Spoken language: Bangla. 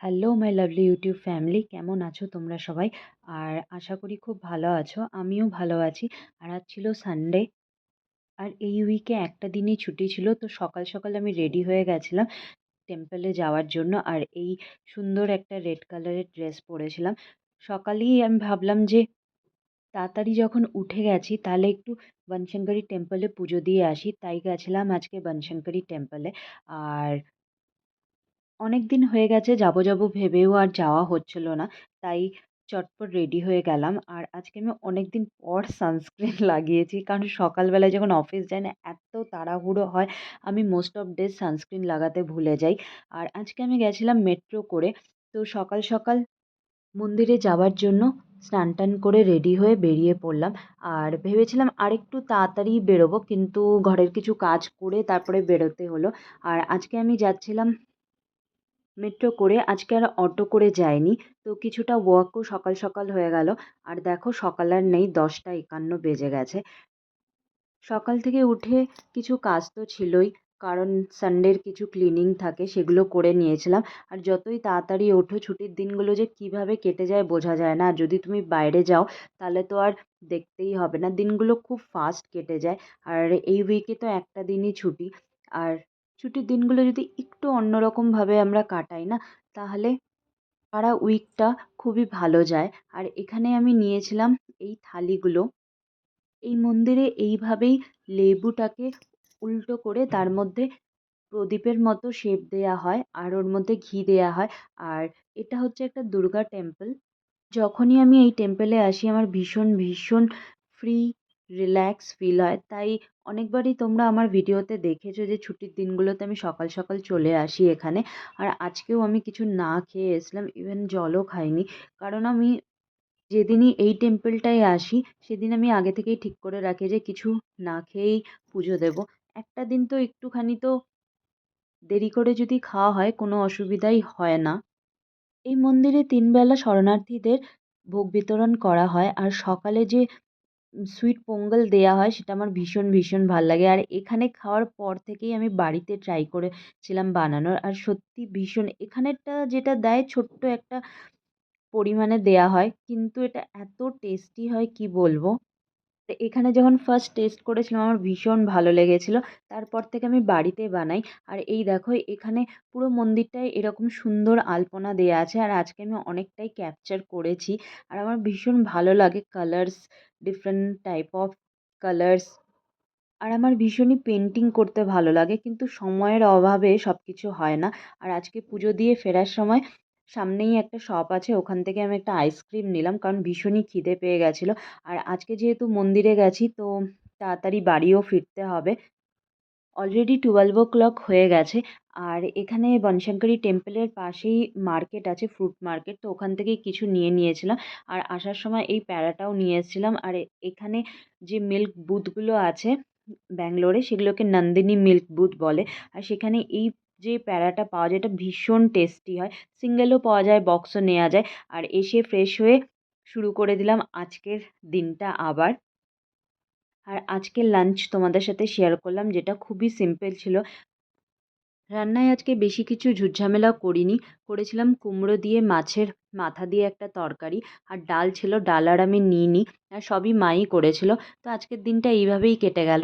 Hello my lovely YouTube family, কেমন আছো তোমরা সবাই? আর আশা করি খুব ভালো আছো। আমিও ভালো আছি। আর আজ ছিল সানডে। আর এই উইকে একটা দিনই ছুটি ছিল, তো সকাল সকাল আমি রেডি হয়ে গেছিলাম টেম্পলে যাওয়ার জন্য। আর এই সুন্দর একটা রেড কালারের ড্রেস পরেছিলাম। সকালেই আমি ভাবলাম যে তাড়াতাড়ি যখন উঠে গেছি তাহলে একটু বনশঙ্করী টেম্পলে পুজো দিয়ে আসি, তাই গেছিলাম আজকে বনশঙ্করী টেম্পলে। আর অনেক দিন হয়ে গেছে যাবো যাবো ভেবেও আর যাওয়া হচ্ছিল না, তাই চটপট রেডি হয়ে গেলাম। আর আজকে আমি অনেক দিন পর সানস্ক্রিন লাগিয়েছি, কারণ সকালবেলায় যখন অফিস যাই না, এত তাড়াহুড়ো হয়, আমি মোস্ট অফ ডেজ সানস্ক্রিন লাগাতে ভুলে যাই। আর আজকে আমি গেছিলাম মেট্রো করে। তো সকাল সকাল মন্দিরে যাওয়ার জন্য স্নান টান করে রেডি হয়ে বেরিয়ে পড়লাম। আর ভেবেছিলাম আরেকটু তাড়াতাড়ি বেরোবো, কিন্তু ঘরের কিছু কাজ করে তারপরে বেরোতে হলো। আর আজকে আমি যাচ্ছিলাম মেট্রো করে, আজকে আর অটো করে যাইনি। তো কিছুটা ওয়াকও সকাল সকাল হয়ে গেল। আর দেখো সকাল আর নেই, 10টা 51 বেজে গেছে। সকাল থেকে উঠে কিছু কাজ তো ছিলই, কারণ সানডের কিছু ক্লিনিং থাকে, সেগুলো করে নিয়েছিলাম। আর যতই তাড়াতাড়ি ওঠো, ছুটির দিনগুলো যে কিভাবে কেটে যায় বোঝা যায় না। আর যদি তুমি বাইরে যাও তাহলে তো আর দেখতেই হবে না, দিনগুলো খুব ফাস্ট কেটে যায়। আর এই উইকে তো একটা দিনই ছুটি। আর ছুটির দিনগুলো যদি একটু অন্যরকমভাবে আমরা কাটাই না, তাহলে সারা উইকটা খুবই ভালো যায়। আর এখানে আমি নিয়েছিলাম এই থালিগুলো। এই মন্দিরে এইভাবেই লেবুটাকে উল্টো করে তার মধ্যে প্রদীপের মতো শেপ দেয়া হয়, আর ওর মধ্যে ঘি দেয়া হয়। আর এটা হচ্ছে একটা দুর্গা টেম্পল। যখনই আমি এই টেম্পলে আসি আমার ভীষণ ভীষণ ফ্রি, রিল্যাক্স ফিল হয়। তাই অনেকবারই তোমরা আমার ভিডিওতে দেখেছো যে ছুটির দিনগুলোতে আমি সকাল সকাল চলে আসি এখানে। আর আজকেও আমি কিছু না খেয়ে এসেছিলাম, ইভেন জলও খাইনি। কারণ আমি যেদিনই এই টেম্পলটায় আসি সেদিন আমি আগে থেকেই ঠিক করে রাখি যে কিছু না খেয়েই পুজো দেব। একটা দিন তো একটুখানি তো দেরি করে যদি খাওয়া হয় কোনো অসুবিধাই হয় না। এই মন্দিরে 3 বেলা শরণার্থীদের ভোগ বিতরণ করা হয়। আর সকালে যে সুইট পোঙ্গল দেয়া হয় সেটা আমার ভীষণ ভীষণ ভাল লাগে। আর এখানে খাওয়ার পর থেকেই আমি বাড়িতে ট্রাই করেছিলাম বানানোর। আর সত্যি ভীষণ, এখানেরটা যেটা দেয় ছোট্ট একটা পরিমাণে দেয়া হয়, কিন্তু এটা এত টেস্টি হয় কি বলবো। তো এখানে যখন ফার্স্ট টেস্ট করেছিলাম আমার ভীষণ ভালো লেগেছিল। তারপর থেকে আমি বাড়িতে বানাই। আর এই দেখো এখানে পুরো মন্দিরটায় এরকম সুন্দর আলপনা দেয়া আছে। আর আজকে আমি অনেকটাই ক্যাপচার করেছি। আর আমার ভীষণ ভালো লাগে colours, different type of colours. আর আমার ভীষণই পেন্টিং করতে ভালো লাগে, কিন্তু সময়ের অভাবে সব কিছু হয় না। আর আজকে পুজো দিয়ে ফেরার সময় সামনেই একটা শপ আছে, ওখান থেকে আমি একটা আইসক্রিম নিলাম, কারণ ভীষণই খিদে পেয়ে গেছিলো। আর আজকে যেহেতু মন্দিরে গেছি, তো তাড়াতাড়ি বাড়িও ফিরতে হবে। অলরেডি 12 o'clock হয়ে গেছে। আর এখানে বনশঙ্করী টেম্পলের পাশেই মার্কেট আছে, ফ্রুট মার্কেট, তো ওখান থেকেই কিছু নিয়ে নিয়েছিলাম। আর আসার সময় এই প্যারাটাও নিয়ে এসেছিলাম। আর এখানে যে মিল্ক বুথগুলো আছে ব্যাঙ্গালোরে, সেগুলোকে নন্দিনী মিল্ক বুথ বলে। আর সেখানে এই যে প্যারাটা পাওয়া যায় এটা ভীষণ টেস্টি হয়। সিঙ্গেলও পাওয়া যায়, বক্সও নেওয়া যায়। আর এসে ফ্রেশ হয়ে শুরু করে দিলাম আজকের দিনটা আবার। আর আজকের লাঞ্চ তোমাদের সাথে শেয়ার করলাম, যেটা খুবই সিম্পল ছিল। রান্নায় আজকে বেশি কিছু ঝুটঝামেলা করিনি। করেছিলাম কুমড়ো দিয়ে মাছের মাথা দিয়ে একটা তরকারি। আর ডাল ছিল, ডাল আর আমি নিইনি। আর সবই মাই করেছিল। তো আজকের দিনটা এইভাবেই কেটে গেল।